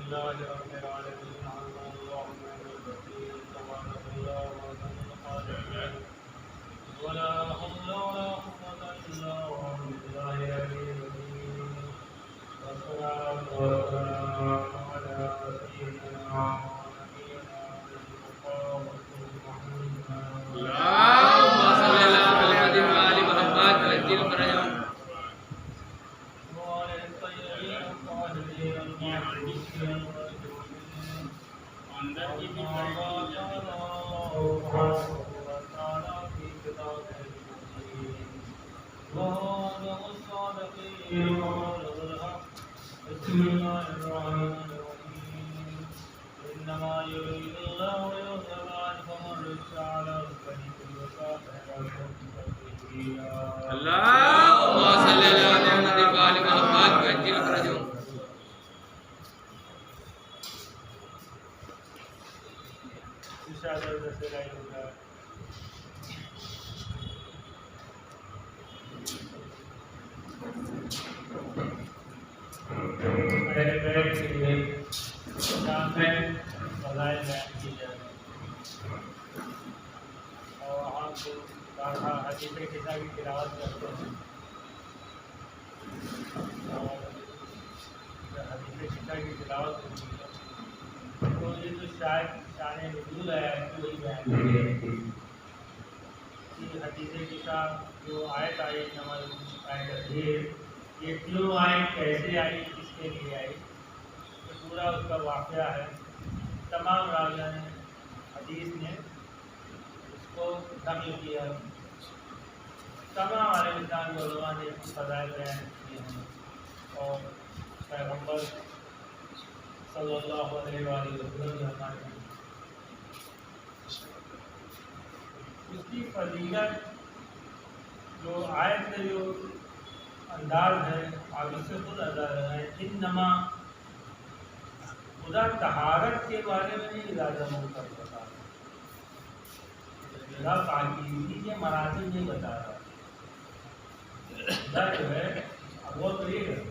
لله رب العالمين الرحمن الرحيم تبارك الله وأحسن الخالقين ولا حول ولا قوة إلا بالله العلي العظيم والصلاة والسلام على سيدنا ونبينا محمد اللهم صل على محمد وعلى محمد وجل فرجهم وعلى الطيبين الطاهرين المعصومين المعصومين اندر کی بھی تعالی في كتابه المبين وهو الصادقين وقوله الحق بسم الله الرحمن الرحيم إنما يريد الله ليذهب عنكم الرجس على البيت ويطهركم تطهيرا اللهم صل على محمد وعلى محمد وجل فرجهم ارشاد حضرت لا الہ الا پہلے بیٹھ کے لیے شام میں فضائل بیان کی جائے اور وہاں کو بارہا حدیث کتاب کی تلاوت کرتے ہیں اور حدیث کتاب کی تلاوت ہوتی ہے تو یہ تو شاید شان نزول ہے وہی بیان کی حدیث کتاب جو آیت آئی نماز آیت تطہیر یہ کیوں آئی کیسے آئی کس کے لیے آئی یہ پورا اس کا واقعہ ہے تمام راویان حدیث نے اس کو نقل کیا تمام عالم اسلام کے علماء نے اس کی فضائل بیان کیے ہیں اور پیغمبر صلی اللہ علیہ وآلہ وسلم نے ہمارے اس کی فضیلت جو آیت میں جو انداز ہے آپ اس سے خود ادا ہے انما خدا طہارت کے بارے میں نہیں ارادہ مول کر بتا رہا خدا پاکیزگی کے مراتب نہیں بتا رہا خدا جو ہے اب وہ طریق ہے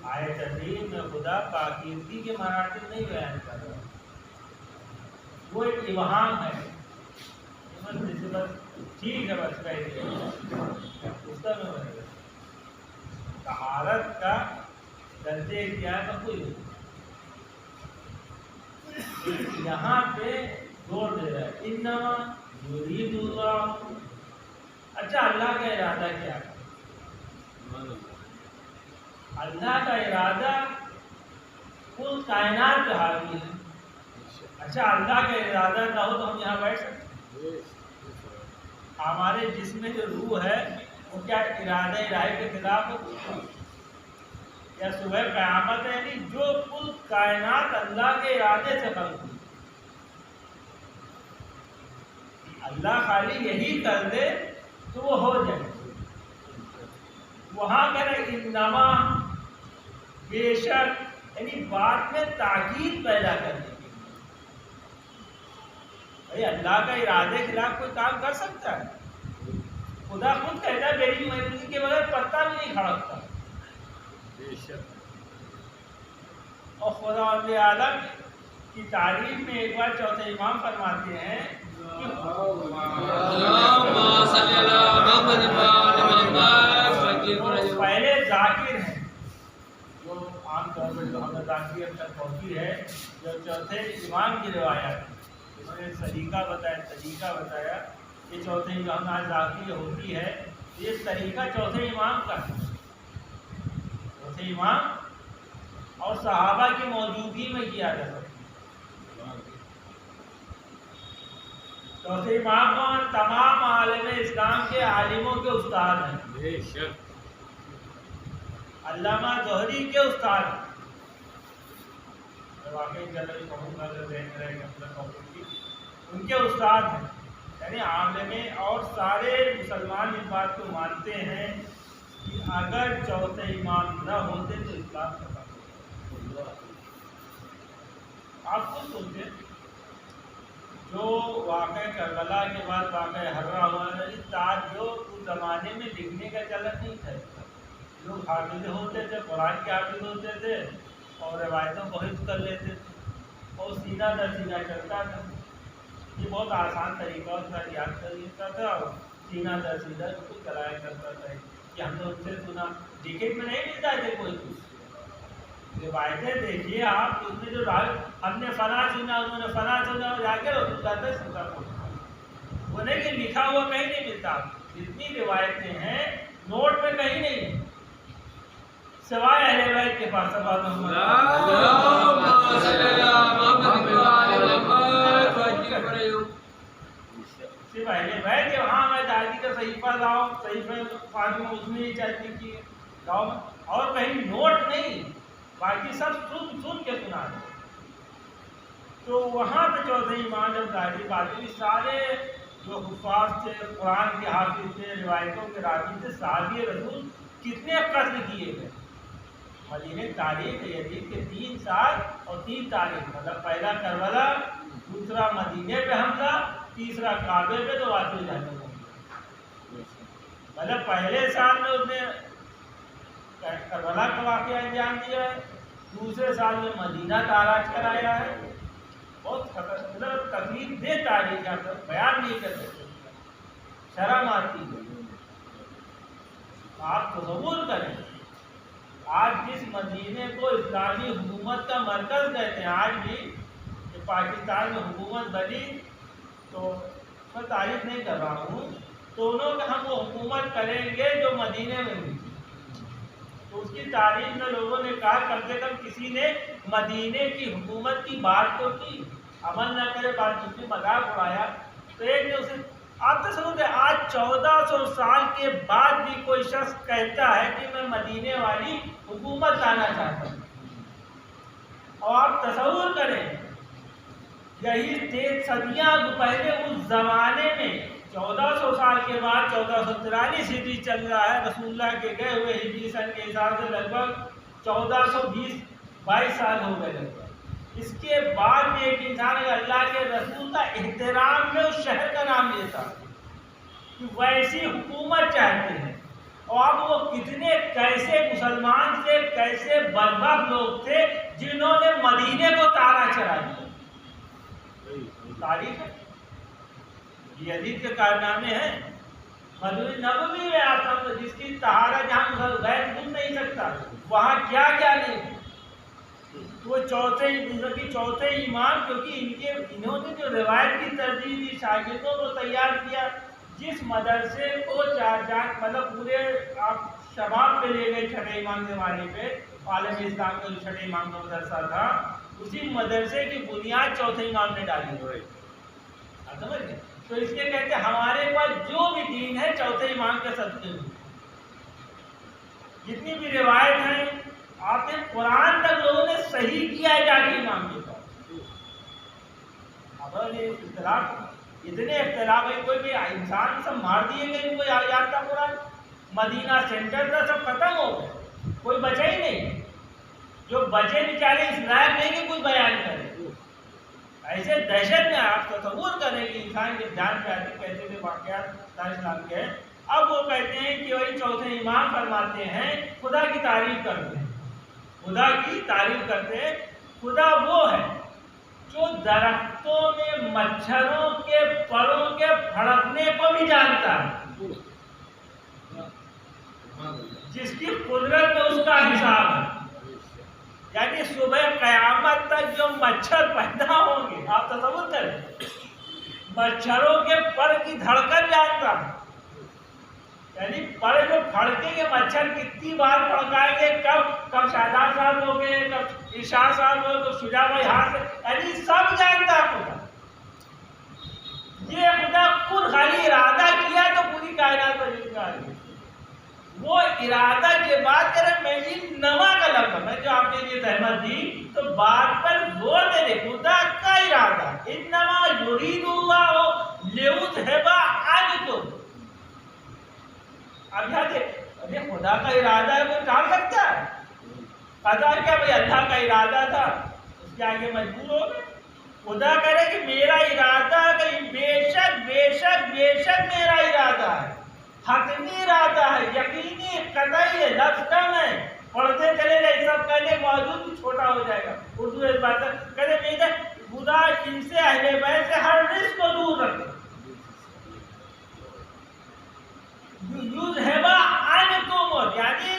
آیت عظیم میں خدا پاکیزگی کے مراتب نہیں بیان کر رہا وہ ایک ابہام ہے بس ٹھیک ہے بس کہہ دیا اس کا میں بنے گا طہارت کا درجہ اختیار کا کوئی نہیں یہاں پہ زور دے رہا ہے انما یرید اللہ اچھا اللہ کا ارادہ کیا ہے اللہ کا ارادہ کل کائنات پہ حاوی ہے اچھا اللہ کا ارادہ نہ ہو تو ہم یہاں بیٹھ سکتے ہمارے جسم میں جو روح ہے وہ کیا ارادہ الہی کے خلاف ہے یا صبح قیامت ہے یعنی جو کل کائنات اللہ کے ارادے سے خلق ہوئی اللہ خالی یہی کر دے تو وہ ہو جائے وہاں کرے انما بے شک یعنی بات میں تاکید پیدا کرنے کی بھائی اللہ کا ارادے کے خلاف کوئی کام کر سکتا ہے خدا خود کہتا ہے میری مرضی کے بغیر پتہ بھی نہیں کھڑکتا اور خدا عالم کی تعریف میں ایک بار چوتھے امام فرماتے ہیں اللهم صل على محمد وعلى محمد وجل فرجهم پہلے ذاکر ہیں جو عام طور پر جو ہمیں ذاکر تک پہنچی ہے جو چوتھے امام کی روایت انہوں نے طریقہ بتایا کہ چوتھے امام ذاکر ہوتی ہے یہ طریقہ چوتھے امام کا ہے چوتھے امام اور صحابہ کی موجودگی میں کیا جا سکتا چوتھے امام تمام عالم اسلام کے عالموں کے استاد ہیں علامہ زہری کے استاد ہیں واقعی ان کے استاد ہیں یعنی عالم اور سارے مسلمان اس بات کو مانتے ہیں کہ اگر چوتھے امام نہ ہوتے تو اسلام ختم ہوتا آپ خود سوچیں جو واقع کربلا کے بعد واقع ہررا ہوا ہے تاج جو اس زمانے میں لکھنے کا چلن نہیں تھا لوگ حافظ ہوتے تھے قرآن کے حافظ ہوتے تھے اور روایتوں کو حفظ کر لیتے تھے اور سینہ در سینہ چلتا تھا. یہ بہت آسان طریقہ ہوتا ہے، یاد کر لیتا تھا اور سینہ در سینہ اس کو چلایا کرتا تھا کہ ہم نے ان سے سنا. ڈکٹ میں نہیں ملتا تھے کوئی کچھ، روایتیں دیکھیے آپ، اس میں جو ہم نے فلاں سنا، انہوں نے فلاں سنا، جا کے رسول اللہ سے سنا وہ نہیں کہ لکھا ہوا کہیں نہیں ملتا. جتنی روایتیں ہیں نوٹ میں کہیں نہیں سوائے اہل بیت کے پاس. صرف اہل بیت کے وہاں میں دادی کا صحیفہ لاؤ، صحیفہ فاطمہ اس میں ہی چلتی کی لاؤ، اور کہیں نوٹ نہیں، باقی سب سن کے سنا دو. تو وہاں پہ چوتھے امام جب دادی باقی سارے جو حفاظ تھے، قرآن کے حافظ تھے، روایتوں کے راوی تھے، صحابی رسول کتنے قتل کیے گئے. مدینہ تاریخ یزید کے 3 سال اور 3 تاریخ، مطلب پہلا کربلا، دوسرا مدینے پہ حملہ، تیسرا کعبے پہ، تو آخری جہنم میں. مطلب پہلے سال میں اس نے کربلا کا واقعہ انجام دیا ہے، دوسرے سال میں مدینہ تاراج کرایا ہے. بہت مطلب تکلیف دہ تاریخ یہاں پر بیان نہیں کر سکتے، شرم آتی ہے. آپ تصور کریں آج جس مدینے کو اسلامی حکومت کا مرکز کہتے ہیں، آج بھی کہ پاکستان میں حکومت بنی، تو میں تعریف نہیں کر رہا ہوں، تو انہوں نے ہم وہ حکومت کریں گے جو مدینے میں ہوئی. تو اس کی تاریخ میں لوگوں نے کہا کم سے کم کسی نے مدینے کی حکومت کی بات تو کی، عمل نہ کرے بات دوسری مذاق اڑایا. تو ایک نے اسے آپ تو سمجھتے آج 1400 سال کے بعد بھی کوئی شخص کہتا ہے کہ میں مدینے والی حکومت لانا چاہتا ہوں. اور آپ تصور کریں یہی 3 صدیاں پہلے اس زمانے میں 1400 سال کے بعد 1443 ہجری چل رہا ہے، رسول اللہ کے گئے ہوئے ہجری سن کے حساب سے لگ بھگ 1422 سال ہو گئے لگ بھگ. اس کے بعد میں ایک انسان اگر اللہ کے رسول کا احترام میں اس شہر کا نام لیتا کہ ویسی حکومت چاہتے ہیں. اور اب وہ کتنے کیسے مسلمان تھے، کیسے بدبخت لوگ تھے جنہوں نے مدینے کو تارا چڑھا دیا. تاریخ ہے، یزید کے کارنامے ہیں. مسجد نبوی میں آپ سمجھو جس کی طہارت جہاں غیر گھوم نہیں سکتا، وہاں کیا کیا نہیں. وہ چوتھے امام، کیونکہ انہوں نے جو روایت کی ترجیح دی، شاگردوں کو تیار کیا. جس مدرسے کو مطلب پورے آپ شباب پہ لے گئے چھٹے امام زمانے پہ، عالم اسلام کا جو چھٹے امام کا مدرسہ تھا، اسی مدرسے کی بنیاد چوتھے امام نے ڈالی ہوئی. سمجھ گئے؟ تو اس لیے کہتے ہیں ہمارے پاس جو بھی دین ہے چوتھے امام کے صدقے میں. جتنی بھی روایت ہیں آپ نے قرآن تک لوگوں نے صحیح کیا ہے جا کے امام کے پاس. اب یہ اختلاف، اتنے اختلاف ہے، کوئی بھی انسان سب مار دیے گئے، ان کو یاد تھا قرآن. مدینہ سینٹر تھا، سب ختم ہو گئے، کوئی بچا ہی نہیں. جو بچے بیچارے اس لائق نہیں کہ کوئی بیان کرے. ایسے دہشت میں آپ تصور کریں کہ انسان کے جان پہ آتی کیسے کے واقعات اسلام کے ہیں. اب وہ کہتے ہیں کہ وہی چوتھے امام فرماتے ہیں خدا کی تعریف کرتے ہیں، خدا کی تعریف کرتے ہیں. خدا وہ ہے جو درختوں میں مچھروں کے پروں کے پھڑکنے کو بھی جانتا ہے، جس کی قدرت میں اس کا حساب ہے. یعنی صبح قیامت تک جو مچھر پیدا ہوں گے، آپ تصور کریں، مچھروں کے پر کی دھڑکن جانتا ہے. یعنی پر جو پھڑکیں گے مچھر کتنی بار پھڑکائیں گے، کب شاداب صاحب ہو گئے، کب ارشاد صاحب ہو گئے، کب شجاع بھائی ہاتھ سے، یعنی سب جانتا ہے خدا. یہ خدا خود خالی ارادہ کیا تو پوری کائنات پر جھٹکا ہے. وہ ارادہ کے بعد کریں میں یہ نما کا لفظ ہے جو آپ نے یہ زحمت دی تو بات پر زور دے دے. خدا کا ارادہ انما یرید اللہ لیذھب عنکم. اب یہاں دیکھ خدا کا ارادہ ہے، کوئی ٹال سکتا ہے؟ خدا کیا بھائی اللہ کا ارادہ تھا، اس کے آگے مجبور ہو گئے. خدا کرے کہ میرا ارادہ ہے، بے شک بے شک بے شک میرا ارادہ ہے، حتمی ارادہ ہے، یقینی قطعی ہے، لفظ کم ہے، پڑھتے چلے گئے سب کہنے موجود بھی چھوٹا ہو اردو ایک بات کہتے ہیں خدا ان سے اہل بیت سے ہر رزق کو دور رکھے. یذہب عنکم، یعنی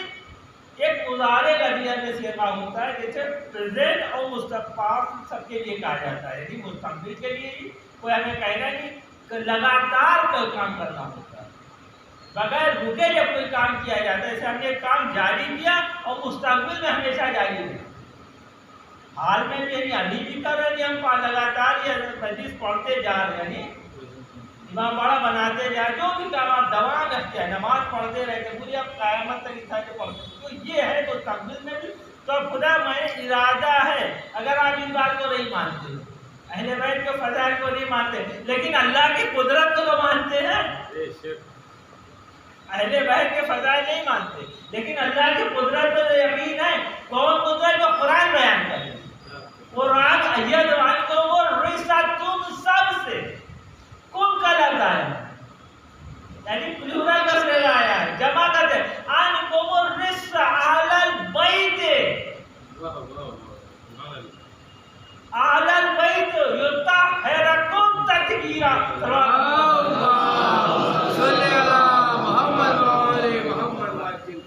ایک مضارع کا بھی ہمیں صیغہ ہوتا ہے جیسے پریزنٹ اور مستقبل سب کے لیے کہا جاتا ہے، یعنی مستقبل کے لیے ہی کوئی ہمیں کہنا نہیں کہ لگاتار کوئی کام کرنا ہوتا ہے، بغیر رکے جب کوئی کام کیا جاتا ہے. جیسے ہم نے ایک کام جاری کیا اور مستقبل میں ہمیشہ جاری رہے، حال میں بھی یعنی ابھی بھی کر رہے ہیں، ہم لگاتار یہ حدیث پڑھتے جا رہے ہیں، یعنی امام باڑا بناتے جائے، جو بھی کام آپ دوام رکھتے ہیں، نماز پڑھتے رہتے پوری آپ قیامت تک اس طرح پڑھتے ہیں. تو یہ ہے تو تقدیر میں بھی تو خدا میں ارادہ ہے. اگر آپ اس بات کو نہیں مانتے، اہل بیت کے فضائل کو نہیں مانتے، لیکن اللہ کی قدرت کو تو مانتے ہیں. اہل بیت کے فضائل نہیں مانتے لیکن اللہ کی قدرت پر یقین ہے. کون قدرت؟ جو قرآن بیان کرے. قرآن ایت عنکم الرجس، تم سب سے کم کا لفظ آیا یعنی پلورل کا صیغہ آیا ہے، جمع کرتے عنکم الرجس اہل البیت، اہل البیت یطہرکم تطہیرا.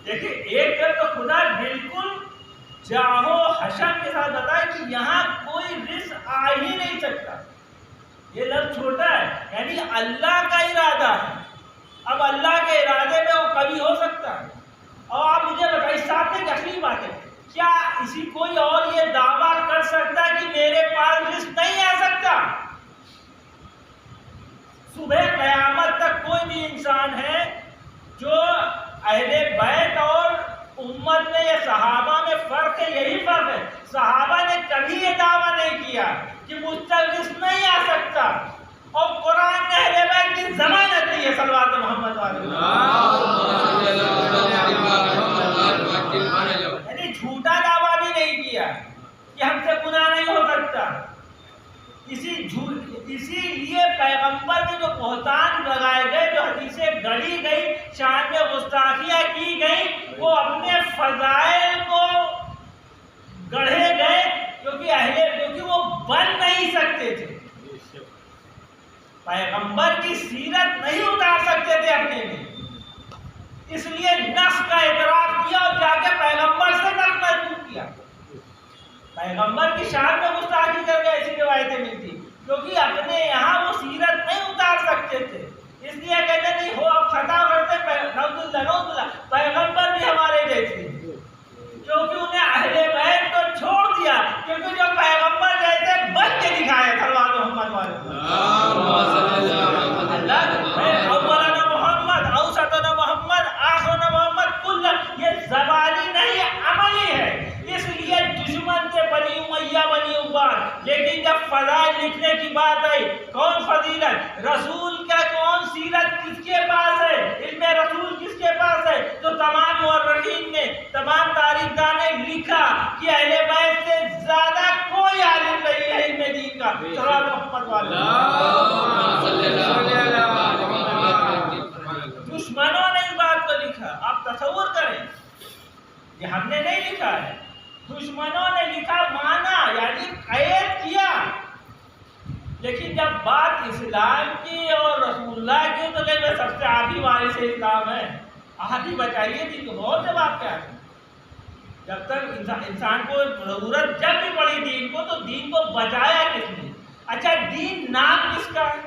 دیکھیں ایک طرف تو خدا بالکل جاہو حشم کے ساتھ بتائے کہ یہاں کوئی رزق آ ہی نہیں سکتا. یہ لفظ چھوٹا ہے یعنی اللہ کا ارادہ ہے. اب اللہ کے ارادے میں وہ کبھی ہو سکتا ہے. اور آپ مجھے بتائیے صاحب نے اصلی بات ہے، کیا اسی کوئی اور یہ دعویٰ کر سکتا کہ میرے پاس رزق نہیں آ سکتا؟ صبح قیامت تک کوئی بھی انسان ہے جو اہل بیت اور امت میں یا صحابہ میں فرق ہے، یہی فرق ہے. صحابہ نے کبھی یہ دعویٰ نہیں کیا کہ مجھ تک رزق نہیں آ سکتا، اور قرآن نے اہل بیت کی ضمانت دی ہے. صلوات محمد یعنی جھوٹا دعویٰ بھی نہیں کیا کہ ہم سے گناہ نہیں ہو سکتا. اسی لیے پیغمبر میں جو بہتان لگائے گئے، جو حدیثیں گڑی گئی، شان میں گستاخیاں کی گئی، وہ اپنے فضائل کو گڑھے گئے کیونکہ وہ بن نہیں سکتے تھے. پیغمبر کی سیرت نہیں اتار سکتے تھے اپنے میں، اس لیے نفس کا اعتراف کیا اور جا کے پیغمبر سے نفس محفوظ کیا. پیغمبر کی شان میں گستاخی کر کے ایسی روایتیں ملتی کیونکہ اپنے یہاں وہ سیرت نہیں اتار سکتے تھے. اس لیے کہتے نہیں ہو اب خطا کرتے پیغمبر بھی ہمارے جیسے، کیونکہ انہیں اہل بیت کو چھوڑ دیا، کیونکہ جو پیغمبر جیسے بن کے دکھائے. صلوات محمد اولنا محمد، اوسطنا محمد، آخرنا محمد، کل یہ زبانی نہیں عملی ہے. اس لیے دشمن سے بنی امیہ بنی عباد، لیکن جب فضائل لکھنے کی بات آئی، کون فضیلت رسول کا، کون سیرت کس کے پاس ہے، علم رسول کس کے پاس ہے، تو تمام مورخین نے، تمام تاریخ دان نے لکھا کہ اہل بیت سے زیادہ کوئی عالم نہیں ہے علم دین کا. دشمنوں نے اس بات کو لکھا. آپ تصور کریں، یہ ہم نے نہیں لکھا ہے، دشمنوں نے لکھا، مانا یعنی قید کیا. لیکن جب بات اسلام کی اور رسول اللہ کی تو کہ میں سب سے آخری وارث اسلام ہے، آخری بچائیے دین کو. بہت سے بات کیا ہے، جب تک انسان کو ضرورت جب بھی پڑی دین کو تو دین کو بچایا کس نے؟ اچھا دین نام کس کا ہے؟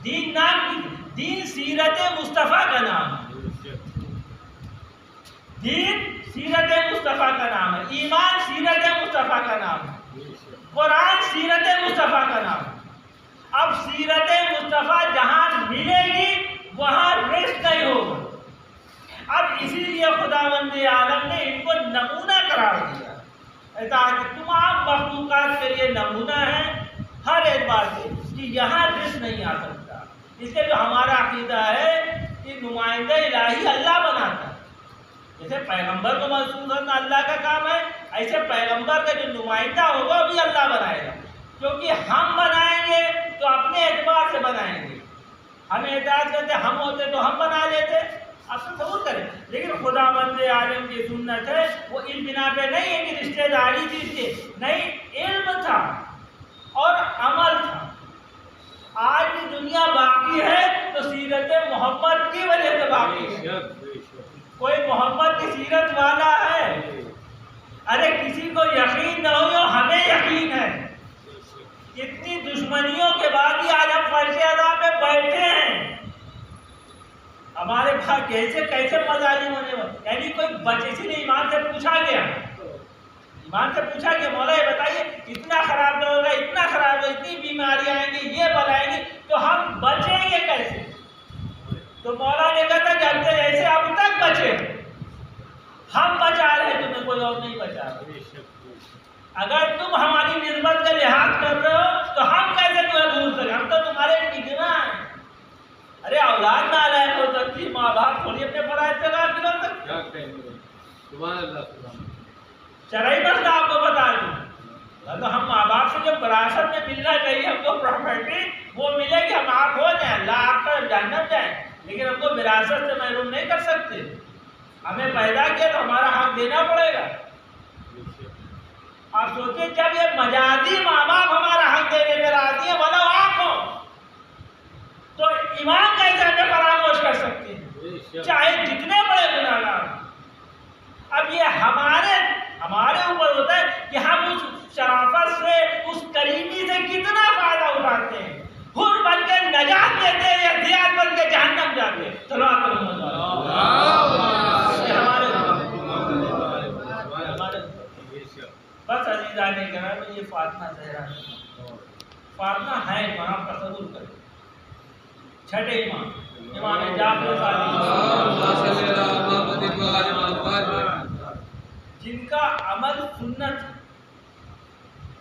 دین نام دین سیرت مصطفیٰ کا نام ہے. دین سیرت مصطفیٰ کا نام ہے، ایمان سیرت مصطفیٰ کا نام ہے، قرآن سیرت مصطفیٰ کا نام ہے. اب سیرت مصطفیٰ جہاں ملے گی وہاں رزق نہیں ہوگا. اب اسی لیے خداوند عالم نے ان کو نمونہ قرار دیا تاکہ تمام مخلوقات کے لیے نمونہ ہے ہر اعتبار سے کہ یہاں رزق نہیں آ سکتا. اس لیے جو ہمارا عقیدہ ہے کہ نمائندہ الہی اللہ بناتا ہے. جیسے پیغمبر کو منصوب کرنا اللہ کا کام ہے، ایسے پیغمبر کا جو نمائندہ ہوگا وہ بھی اللہ بنائے گا. کیونکہ ہم بنائیں گے تو اپنے اعتبار سے بنائیں گے. ہم اعتراض کرتے ہم ہوتے تو ہم بنا لیتے. آپ تصور کریں، لیکن خدا بند عالم کی سنت ہے وہ اس بنا پہ نہیں ہے کہ رشتہ داری تھی، نہیں، علم تھا اور عمل تھا۔ آج بھی دنیا باقی ہے تو سیرت محمد کی وجہ سے باقی ہے۔ کوئی محمد کی سیرت والا ہے؟ ارے کسی کو یقین نہ ہو، ہمیں یقین ہے۔ اتنی دشمنیوں کے بعد بھی آج ہم فرش ادا پہ بیٹھے ہیں۔ ہمارے پاس کیسے کیسے مظالم ہونے والے، یعنی کوئی بچے سے نہیں، ایمان سے پوچھا گیا، ایمان سے پوچھا گیا مولا یہ بتائیے اتنا خراب نہ ہوگا، اتنا خراب ہوگا، اتنی بیماری آئیں گی، یہ بلائیں گی، تو ہم بچیں گے کیسے؟ تو مولا نے کہا تھا کہ ہم سے ایسے اب تک بچے، ہم بچا رہے ہیں، تمہیں کوئی اور نہیں بچا رہا۔ اگر تم ہماری نسبت کا لحاظ کر رہے ہو تو ہم کیسے تمہیں بھول سکیں؟ ہم تو تمہارے نگراں ہیں۔ ارے اولاد نالائق ہو سکتی، ماں باپ تھوڑی اپنے فرائض سے غافل ہو سکتے۔ سبحان اللہ۔ شرعی مسئلہ آپ کو بتا دوں، تو ہم ماں باپ سے جو وراثت میں ملنا چاہیے ہم کو پراپرٹی وہ ملے گی، ہم آپ ہو جائیں، اللہ آپ کا جنت جائیں، لیکن ہم کو وراثت سے محروم نہیں کر سکتے۔ ہمیں پیدا کیا تو ہمارا حق دینا پڑے گا۔ آپ سوچیں جب یہ مجازی ماں باپ ہمارا حق دینے میں راضی ہے بھلا آپ ہو تو ایمان کیسے ہمیں فراموش کر سکتے ہیں، چاہے جتنے بڑے گناہگار۔ اب یہ ہمارے اوپر ہوتا ہے کہ ہم اس شرافت سے، اس کریمی سے کتنا فائدہ اٹھاتے ہیں، حر بن کے نجات دیتے ہیں یا زیاد بن کے جہنم جاتے ہیں۔ چلو آپ کو بس عزیزان کرام، یہ فاطمہ زہرا فاطمہ ہے، وہاں تصور کریں، چھٹے امام امام جعفر جن کا عمل سنت،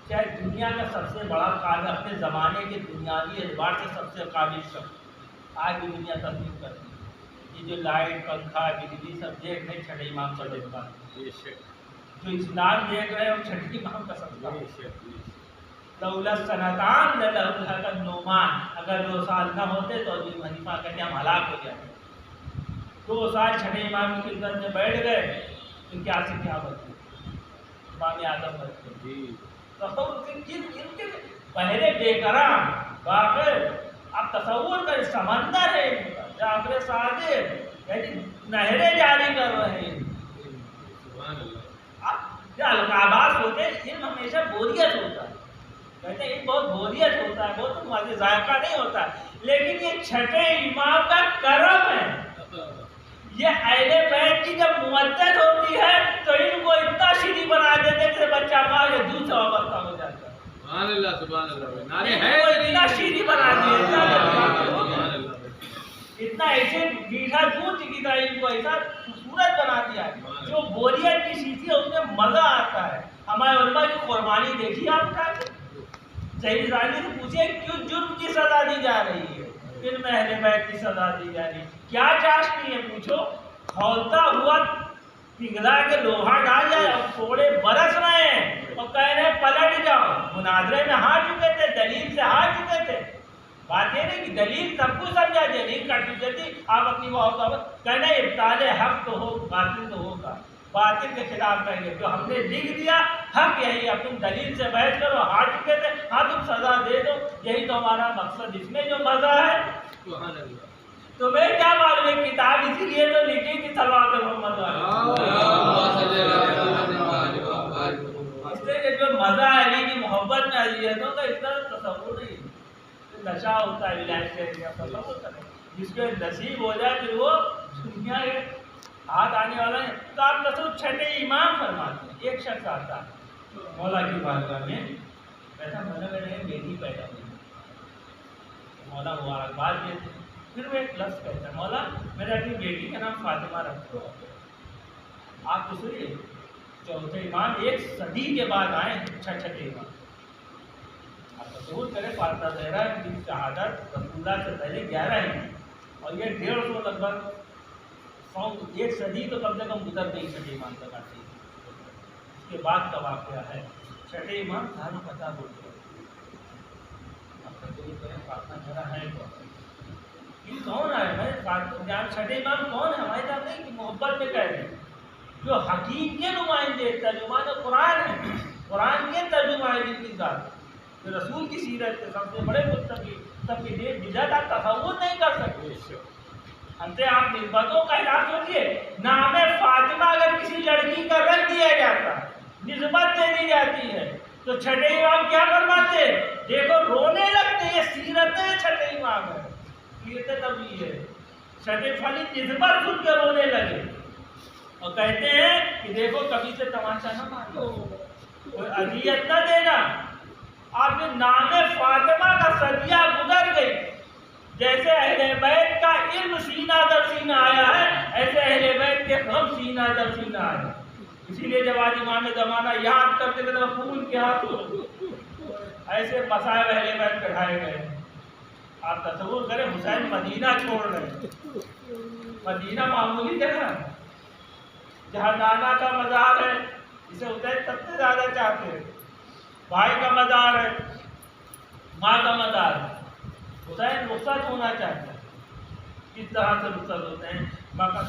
چاہے دنیا کا سب سے بڑا قابل، اپنے زمانے کے بنیادی اعتبار سے سب سے قابل شخص، آج بھی دنیا تصدیق کرتی ہے۔ یہ جو لائٹ، پنکھا، بجلی سب دیکھ رہے، چھٹے امام کا دیکھتا ہے، جو اسلام دیکھ رہے ہیں وہ چھٹے امام کا سب ہے۔ لولا سنتان للہلک النعمان، اگر 2 سال نہ ہوتے تو ابو حنیفہ کہتے ہم ہلاک ہو جاتے۔ 2 سال چھٹے امام کی خدمت میں بیٹھ گئے تو کیا سے کیا بچے، امام اعظم بچے۔ تو ان کے پہلے بے کرام واقع، آپ تصور کریں، سمندر ہے ان کا، جعفر صادق یعنی نہریں جاری کر رہے ہیں۔ جو القابات ہوتے ہیں، علم ہمیشہ بوریت ہوتا ہے، کہتے ہیں بہت بوریت ہوتا ہے، بہت مزے ذائقہ نہیں ہوتا، لیکن یہ چھٹے امام کا کرم ہے۔ یہ اہل بیت کی جب مودت ہوتی ہے تو ان کو اتنا شیریں بنا دیتے کہ بچہ ماں کے دودھ سے وابستہ ہو جاتا ہے۔ سبحان اللہ، سبحان اللہ، اتنا شیریں بنا دیا، اتنا ایسے میٹھا دودھ کی طرح ان کو ایسا خوبصورت بنا دیا ہے، جو بوریت کی شیشی ہے اس میں مزہ آتا ہے۔ ہمارے علماء کی قربانی دیکھی آپ اٹھا کے، صحیح زانی سے پوچھے کیوں جرم کی سزا دی جا رہی ہے، علم اہل بیت کی سزا دی جا رہی ہے، کیا چاشنی ہے پوچھو؟ کھولتا ہوا پگھلا کے لوہا ڈال جائے اور کوڑے برس رہے ہیں اور کہہ رہے ہیں پلٹ جاؤ۔ مناظرے میں ہار چکے تھے، دلیل سے ہار چکے تھے، بات یہ نہیں کہ دلیل سب کو سمجھا، دلیل کٹ چکے تھی، آپ اپنی وہ کہنا ابطال حق تو ہو، باطل تو ہوگا، باطل کے خلاف کہیں گے، جو ہم نے لکھ دیا حق یہی، اب تم دلیل سے بحث کرو، ہار چکے تھے، ہاں تم سزا دے دو، یہی تو ہمارا مقصد، اس میں جو مزہ ہے۔ تمہیں کیا معلوم ہے کتاب اسی لیے تو لکھی تھی صلوات محمد اس لیے جو مزہ ہے علی کی محبت میں اذیتوں کا اس طرح تصور نہیں، نشہ ہوتا ہے ولایت کا تصور کریں، جس کو نصیب ہو جائے پھر وہ دنیا کے ہاتھ آنے والا ہے۔ تو آپ تصور چھٹے امام فرماتے ہیں، ایک شخص آتا ہے مولا کی بارگاہ میں، کہتا مولا میرے بیٹی پیدا ہوئی، مولا مبارکباد دیتے ہیں، پھر وہ ایک لفظ کہتا ہے مولا میرے اپنی بیٹی کا نام فاطمہ رکھو۔ آپ تو سنیے، چوتھے امام 1 صدی کے بعد آئے، چھٹے امام، آپ تصور کریں فاطمہ زہرا کی شہادت رسول اللہ سے پہلے 11 ہیں اور یہ 150 لگ بھگ 1 صدی تو کم سے کم گزر گئی چھٹے امام تک آتی ہے۔ اس کے بعد کا واقعہ ہے چھٹے امام سارا پتہ بولتے ہیں، آپ تصور کریں فاطمہ زہرا ہے تو کہ کون ہے بھائی چھٹے امام کون ہے؟ ہمارے ساتھ نہیں کہ محبت میں کہہ رہے ہیں، جو حقیق کے نمائندے ترجمان قرآن ہے، قرآن کے ترجمان کی ذات، جو رسول کی سیرت کے سب سے بڑے متقی، سب کے لیے بدعت آپ تصور نہیں کر سکتے۔ ہم سے آپ نسبتوں کا علاج سوچیے، نام فاطمہ اگر کسی لڑکی کا رکھ دیا جاتا، نسبت دے دی جاتی ہے، تو چھٹے امام کیا فرماتے؟ دیکھو رونے لگتے، یہ سیرت چھٹے امام ہے، سیرت نبی ہے۔ چھٹے فلی نسبت سن کے رونے لگے اور کہتے ہیں کہ دیکھو کبھی سے تماشا نہ مارو، کوئی اذیت نہ دینا۔ آپ کے نام فاطمہ کا صدیہ گزر گئی، جیسے اہل بیت کا علم سینہ در سینہ آیا ہے، ایسے اہل بیت کے غم سینہ در سینہ آیا۔ اسی لیے جب آج امام زمانہ یاد کرتے تھے تو پھول کے ہاتھوں ایسے مسائل اہل بیت پڑھائے گئے۔ آپ تصور کریں حسین مدینہ چھوڑ رہے، مدینہ معمولی جگہ جہاں نانا کا مزار ہے، جسے حسین سب سے زیادہ چاہتے ہیں، بھائی کا مزار ہے، ماں کا مزار ہے، حسین رخصت ہونا چاہتا ہے۔ کس طرح سے رخصت ہوتے ہیں؟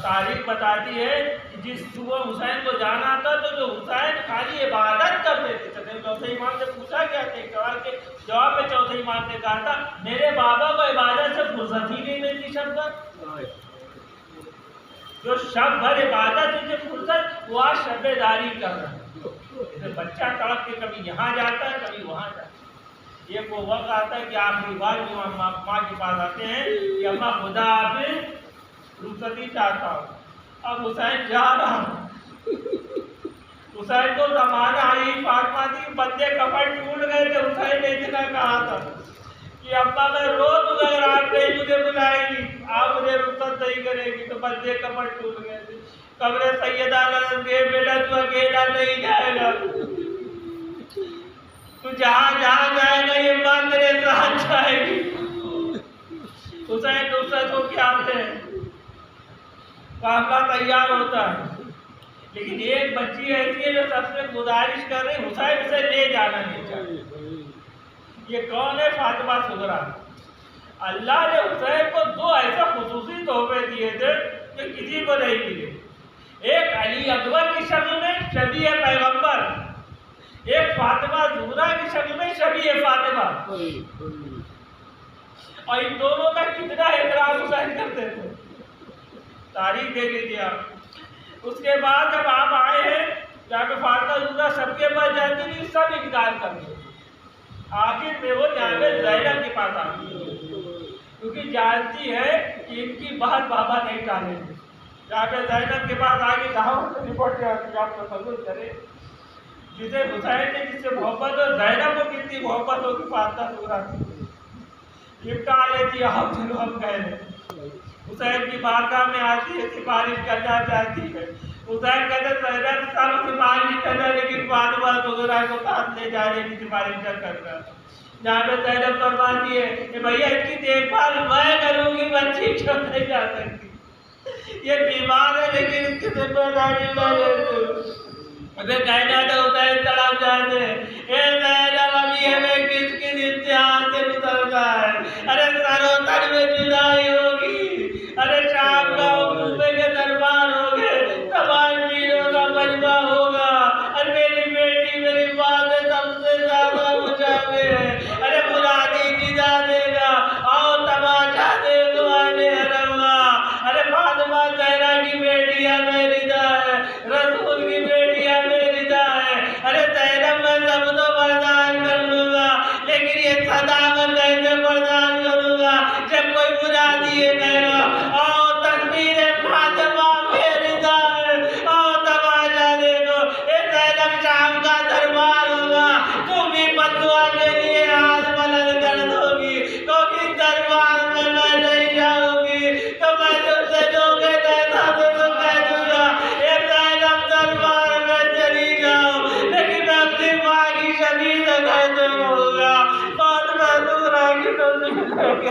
تاریخ بتاتی ہے کہ جس صبح حسین کو جانا تھا تو جو حسین خالی عبادت کرتے تھے، چوتھے امام سے پوچھا گیا تھا، ایک سوال کے جواب میں چوتھے امام نے کہا تھا میرے بابا کو عبادت سے فرصت ہی نہیں ملتی شب بھر، جو شب بھر عبادت سے فرصت وہ آج شب داری کر رہا ہے۔ بچہ تڑپ کے کبھی یہاں جاتا ہے کبھی وہاں جاتا ہے۔ یہ وہ وقت آتا ہے کہ آخری بار ماں کے پاس آتے ہیں کہ اماں خدا آپ رخصتی چاہتا ہوں، اب حسین جا رہا ہوں۔ حسین کو زمانہ آئی فاطمہ کی بندے کپڑ ٹوٹ گئے تھے، حسین نے اتنا کہا تھا کہ ابا میں رو دوں گا اگر آپ نہیں مجھے بلائے گی، آپ مجھے رخصت نہیں کرے گی، تو بندے کپڑ ٹوٹ گئے تھے۔ قبر سیدہ نظر کے بیٹا تو اکیلا نہیں جائے گا، تو جہاں جہاں جائے گا یہ ماں تیرے ساتھ جائے گی۔ حسین رخصت ہو کے آتے ہیں، قافلہ تیار ہوتا ہے، لیکن ایک بچی ایسی ہے جو سب سے گزارش کر رہی حسین اسے لے جانا نہیں چاہتے۔ یہ کون ہے؟ فاطمہ صغریٰ۔ اللہ نے حسین کو دو ایسے خصوصی تحفے دیے تھے جو کسی کو نہیں ملے، ایک علی اکبر کی شکل میں شبیہ پیغمبر، ایک فاطمہ زہرا کی شکل میں شبیہ فاطمہ، اور ان دونوں کا کتنا احترام حسین کرتے تھے، تاریخ دے لیجیے آپ۔ اس کے بعد جب آپ آئے ہیں جہاں پہ فاطمہ زہرا سب کے پاس جاتی تھی، سب انکار کر دیا، آخر میں وہ جہاں پہ زینب کے پاس آتی ہے، کیونکہ جانتی ہے کہ ان کی بات بابا نہیں ٹالیں گے۔ جہاں پہ زینب کے پاس آگے دعوت رپورٹ جاتی، آپ تصور کریں جسے حسین نے جس سے محبت ہو، زینب کو کتنی محبت ہوگی فاطمہ زہرا سے، لپٹا لیتی، آپ چلو ہم کہہ رہے ہیں۔ حسین کی بارگاہ میں آتی ہے، سفارش کرنا چاہتی ہے، حسین کہتے ہیں زینب سب سفارش کرنا لیکن فاطمہ زہرا کو ساتھ لے جانے کی سفارش نہ کرنا۔ جہاں پہ زینب فرماتی ہے کہ بھیا اس کی دیکھ بھال میں کروں گی، بچی کیوں نہیں جا سکتی، یہ بیمار ہے لیکن اس کی ذمہ داری میں لیتی ہوں۔ اگر کہنا تھا حسین تڑپ جاتے، اے زینب ابھی ہمیں کس کس امتحان سے گزرنا ہے، ارے سرو تن میں جدائی ہوگی، ارے شام کا عقوبے کے دربار ہوگے، تمام پیروں کا مجمع ہوگا، اور میری بیٹی میری ماں سے سب سے زیادہ مشابہ ہے، ارے مرادی ندا دے گا، آؤ تماشا دیکھو آنے حرمہ، ارے فاطمہ زہرا کی بیٹی ہے میری دا ہے، رسول کی بیٹی ہے میری دا ہے، ارے زینب میں سب تو برداشت کر لوں گا لیکن یہ صدا میں کیسے برداشت کروں گا جب کوئی مرادی یہ کہے گا آؤ تکبیر فاطمہ میری دا ہے، آؤ تماشا دیکھو، اے زینب شام کا دربار ہوگا، تم بھی بدعا کے لیے ہاتھ بلند کر دو گی، کیونکہ دربار میں میں نہیں جاؤں گی تو میں تم سے دھوکے دیتا تو کہہ دوں گا اے زینب دربار میں چلی جاؤ، لیکن میں اپنی ماں کی شبیہ سے کہتے ہوگا فاطمہ زہرا کی تصویر لے کے